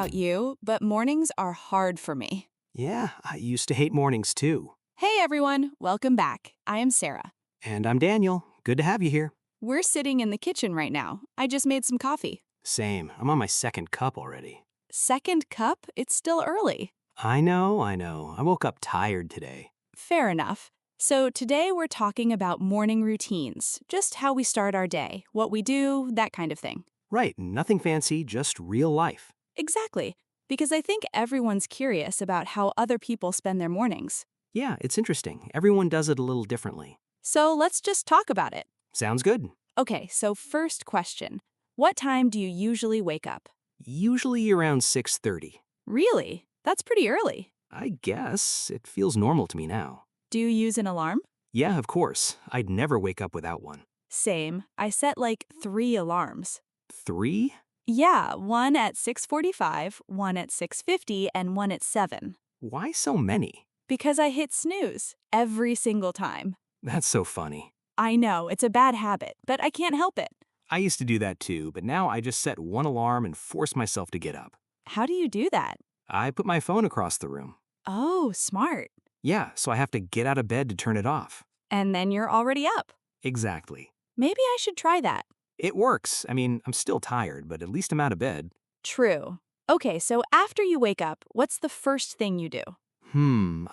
about you, but mornings are hard for me. Yeah, I used to hate mornings too. Hey everyone, welcome back. I am Sarah. And I'm Daniel. Good to have you here. We're sitting in the kitchen right now. I just made some coffee. Same. I'm on my second cup already. Second cup? It's still early. I know. I woke up tired today. Fair enough. So today we're talking about morning routines, just how we start our day, what we do, that kind of thing. Right, nothing fancy, just real life. Exactly, because I think everyone's curious about how other people spend their mornings. Yeah, it's interesting. Everyone does it a little differently. So let's just talk about it. Sounds good. Okay, so first question. What time do you usually wake up? Usually around 6:30. Really? That's pretty early. I guess it feels normal to me now. Do you use an alarm? Yeah, of course. I'd never wake up without one. Same. I set like 3 alarms. 3? Yeah, one at 6:45, one at 6:50, and one at 7. Why so many? Because I hit snooze every single time. That's so funny. I know, it's a bad habit, but I can't help it. I used to do that too, but now I just set one alarm and force myself to get up. How do you do that? I put my phone across the room. Oh, smart. Yeah, so I have to get out of bed to turn it off. And then you're already up. Exactly. Maybe I should try that. It works. I mean, I'm still tired, but at least I'm out of bed. True. Okay, so after you wake up, what's the first thing you do?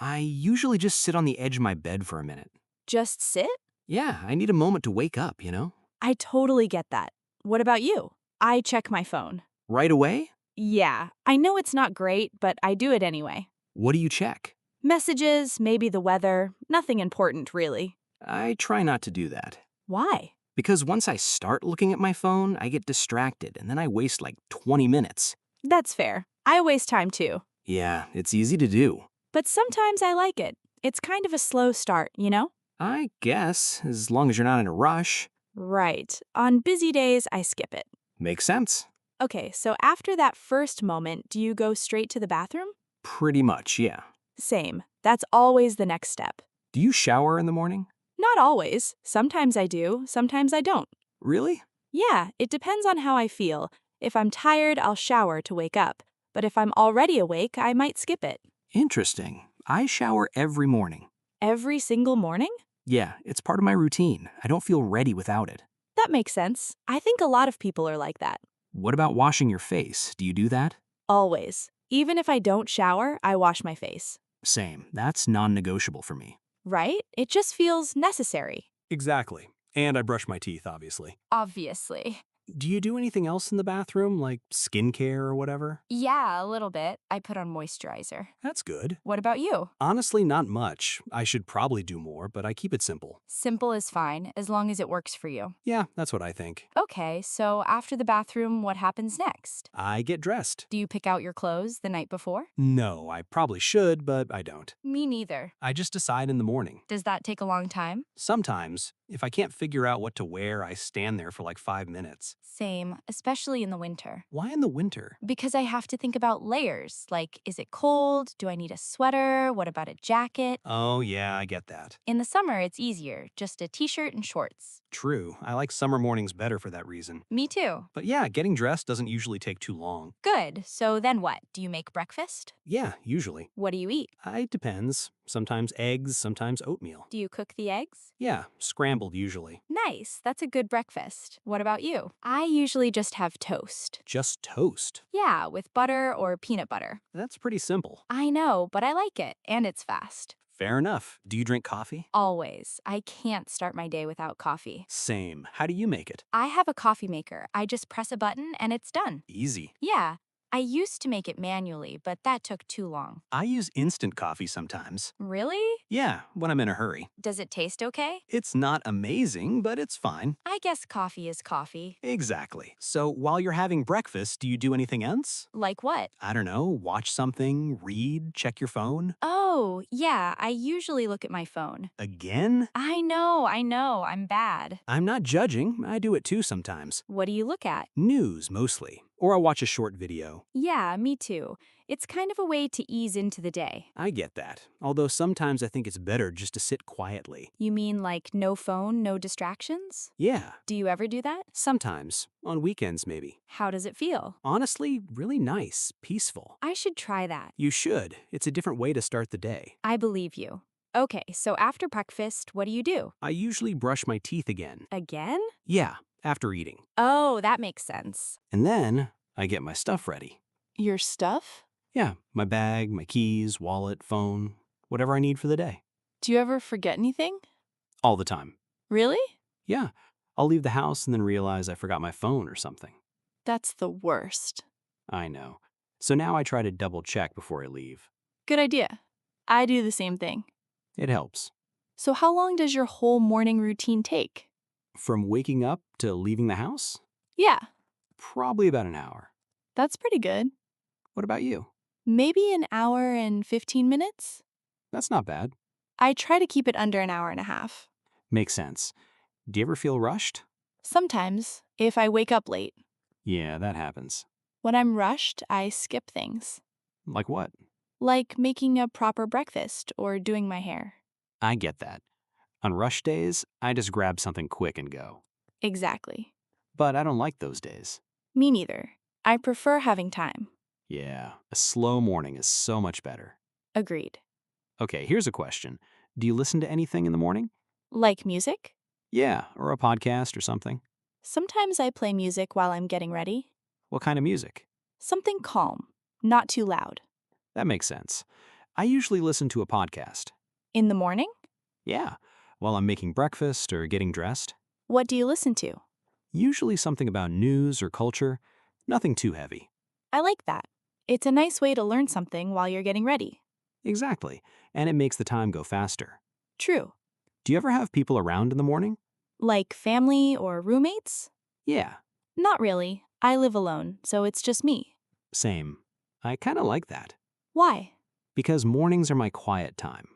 I usually just sit on the edge of my bed for a minute. Just sit? Yeah, I need a moment to wake up, you know? I totally get that. What about you? I check my phone. Right away? Yeah, I know it's not great, but I do it anyway. What do you check? Messages, maybe the weather, nothing important really. I try not to do that. Why? Because once I start looking at my phone, I get distracted and then I waste like 20 minutes. That's fair. I waste time too. Yeah, it's easy to do. But sometimes I like it. It's kind of a slow start, you know? I guess, as long as you're not in a rush. Right. On busy days, I skip it. Makes sense. Okay, so after that first moment, do you go straight to the bathroom? Pretty much, yeah. Same. That's always the next step. Do you shower in the morning? Not always. Sometimes I do, sometimes I don't. Really? Yeah, it depends on how I feel. If I'm tired, I'll shower to wake up. But if I'm already awake, I might skip it. Interesting. I shower every morning. Every single morning? Yeah, it's part of my routine. I don't feel ready without it. That makes sense. I think a lot of people are like that. What about washing your face? Do you do that? Always. Even if I don't shower, I wash my face. Same. That's non-negotiable for me. Right? It just feels necessary. Exactly. And I brush my teeth, obviously. Obviously. Do you do anything else in the bathroom, like skincare or whatever? Yeah, a little bit. I put on moisturizer. That's good. What about you? Honestly, not much. I should probably do more, but I keep it simple. Simple is fine, as long as it works for you. Yeah, that's what I think. Okay, so after the bathroom, what happens next? I get dressed. Do you pick out your clothes the night before? No, I probably should, but I don't. Me neither. I just decide in the morning. Does that take a long time? Sometimes, if I can't figure out what to wear, I stand there for like 5 minutes. Same, especially in the winter. Why in the winter? Because I have to think about layers, like is it cold? Do I need a sweater? What about a jacket? Oh, yeah, I get that. In the summer, it's easier, just a t-shirt and shorts. True, I like summer mornings better for that reason. Me too. But yeah, getting dressed doesn't usually take too long. Good, so then what? Do you make breakfast? Yeah, usually. What do you eat? It depends. Sometimes eggs, sometimes oatmeal. Do you cook the eggs? Yeah, scrambled usually. Nice, that's a good breakfast. What about you? I usually just have toast. Just toast. Yeah, with butter or peanut butter. That's pretty simple. I know, but I like it, and it's fast. Fair enough. Do you drink coffee? Always. I can't start my day without coffee. Same. How do you make it? I have a coffee maker. I just press a button and it's done. Easy. Yeah, I used to make it manually, but that took too long. I use instant coffee sometimes. Really? Yeah, when I'm in a hurry. Does it taste okay? It's not amazing, but it's fine. I guess coffee is coffee. Exactly. So while you're having breakfast, do you do anything else? Like what? I don't know, watch something, read, check your phone? Oh, yeah, I usually look at my phone. Again? I know, I'm bad. I'm not judging. I do it too sometimes. What do you look at? News, mostly. Or I'll watch a short video. Yeah, me too. It's kind of a way to ease into the day. I get that, although sometimes I think it's better just to sit quietly. You mean like no phone, no distractions? Yeah, Do you ever do that? sometimes. On weekends, maybe. How does it feel? Honestly, really nice, peaceful. I should try that. You should. It's a different way to start the day. I believe you. Okay, so after breakfast, what do you do? I usually brush my teeth again. Again? Yeah, after eating. Oh, that makes sense. And then I get my stuff ready. Your stuff? Yeah, my bag, my keys, wallet, phone, whatever I need for the day. Do you ever forget anything? All the time. Really? Yeah, I'll leave the house and then realize I forgot my phone or something. That's the worst. I know. So now I try to double check before I leave. Good idea. I do the same thing. It helps. So how long does your whole morning routine take? From waking up to leaving the house? Yeah, Probably about an hour. that's pretty good. What about you? Maybe an hour and 15 minutes? That's not bad. I try to keep it under an hour and a half. Makes sense. Do you ever feel rushed? Sometimes, if I wake up late. Yeah, that happens. When I'm rushed, I skip things, Like what? like making a proper breakfast or doing my hair. I get that. On rush days, I just grab something quick and go. Exactly. But I don't like those days. Me neither. I prefer having time. Yeah, a slow morning is so much better. Agreed. Okay, here's a question. Do you listen to anything in the morning? Like music? Yeah, or a podcast or something. Sometimes I play music while I'm getting ready. What kind of music? Something calm, not too loud. That makes sense. I usually listen to a podcast. In the morning? Yeah, while I'm making breakfast or getting dressed. What do you listen to? Usually something about news or culture. Nothing too heavy. I like that. It's a nice way to learn something while you're getting ready. Exactly, and it makes the time go faster. True. Do you ever have people around in the morning? Like family or roommates? Yeah, Not really. I live alone, so it's just me. same. I kind of like that. Why? Because mornings are my quiet time.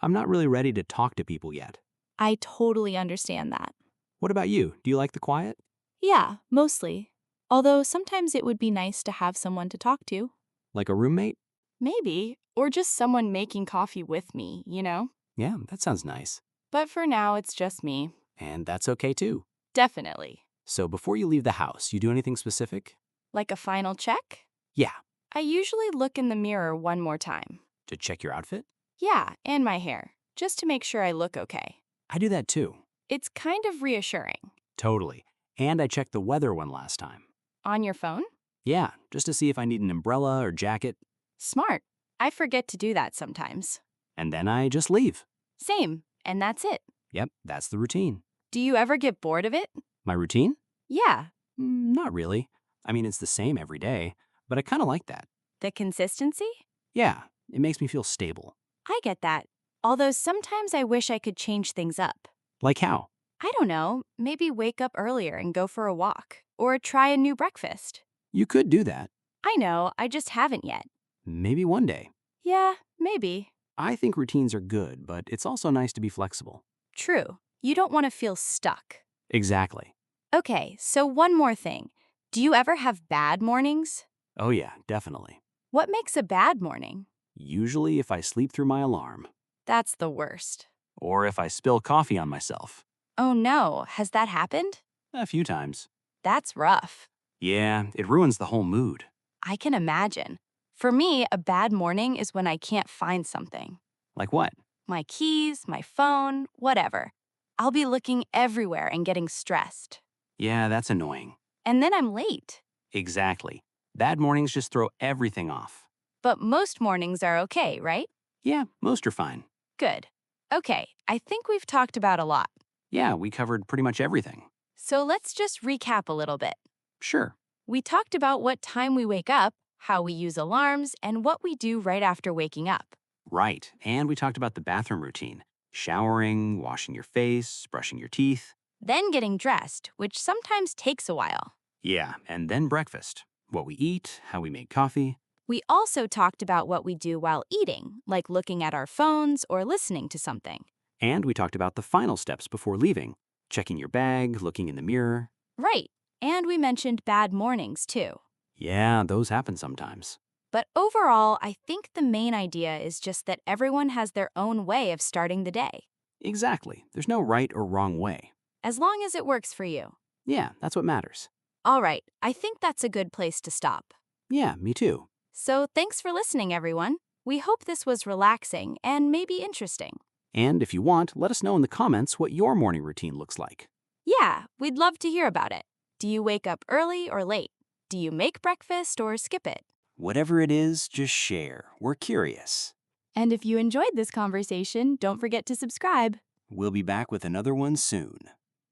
I'm not really ready to talk to people yet. I totally understand that. What about you? Do you like the quiet? Yeah, mostly. Although sometimes it would be nice to have someone to talk to. Like a roommate? Maybe. Or just someone making coffee with me, you know? Yeah, that sounds nice. But for now, it's just me. And that's okay too. Definitely. So before you leave the house, you do anything specific? Like a final check? Yeah, I usually look in the mirror one more time. to check your outfit? Yeah, and my hair, just to make sure I look okay. I do that too. It's kind of reassuring. Totally. And I checked the weather one last time. On your phone? Yeah, just to see if I need an umbrella or jacket. Smart. I forget to do that sometimes. And then I just leave. Same, and that's it. Yep, that's the routine. Do you ever get bored of it? My routine? Yeah, Not really. I mean, it's the same every day, but I kind of like that. the consistency? Yeah, it makes me feel stable. I get that. Although sometimes I wish I could change things up. Like how? I don't know, maybe wake up earlier and go for a walk, or try a new breakfast. You could do that. I know, I just haven't yet. Maybe one day. Yeah, maybe. I think routines are good, but it's also nice to be flexible. True. You don't want to feel stuck. Exactly. Okay, so one more thing. Do you ever have bad mornings? Oh yeah, definitely. What makes a bad morning? Usually if I sleep through my alarm, That's the worst. or if I spill coffee on myself. Oh no, has that happened? A few times. That's rough. Yeah, it ruins the whole mood. I can imagine. For me, a bad morning is when I can't find something. Like what? My keys, my phone, whatever. I'll be looking everywhere and getting stressed. Yeah, that's annoying. And then I'm late. Exactly. Bad mornings just throw everything off. But most mornings are okay, right? Yeah, most are fine. Good. Okay, I think we've talked about a lot. Yeah, we covered pretty much everything. So let's just recap a little bit. Sure. We talked about what time we wake up, how we use alarms, and what we do right after waking up. Right. And we talked about the bathroom routine. Showering, washing your face, brushing your teeth. Then getting dressed, which sometimes takes a while. Yeah, and then breakfast. What we eat, how we make coffee. We also talked about what we do while eating, like looking at our phones or listening to something. And we talked about the final steps before leaving. Checking your bag, looking in the mirror. Right. And we mentioned bad mornings, too. Yeah, those happen sometimes. But overall, I think the main idea is just that everyone has their own way of starting the day, Exactly. There's no right or wrong way. as long as it works for you. Yeah, that's what matters. All right, I think that's a good place to stop. Yeah, me too. So thanks for listening, everyone. We hope this was relaxing and maybe interesting. And if you want, let us know in the comments what your morning routine looks like. Yeah, we'd love to hear about it. Do you wake up early or late? Do you make breakfast or skip it? Whatever it is, just share. We're curious. And if you enjoyed this conversation, don't forget to subscribe. We'll be back with another one soon.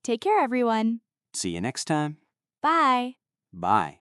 Take care, everyone. See you next time. Bye. Bye.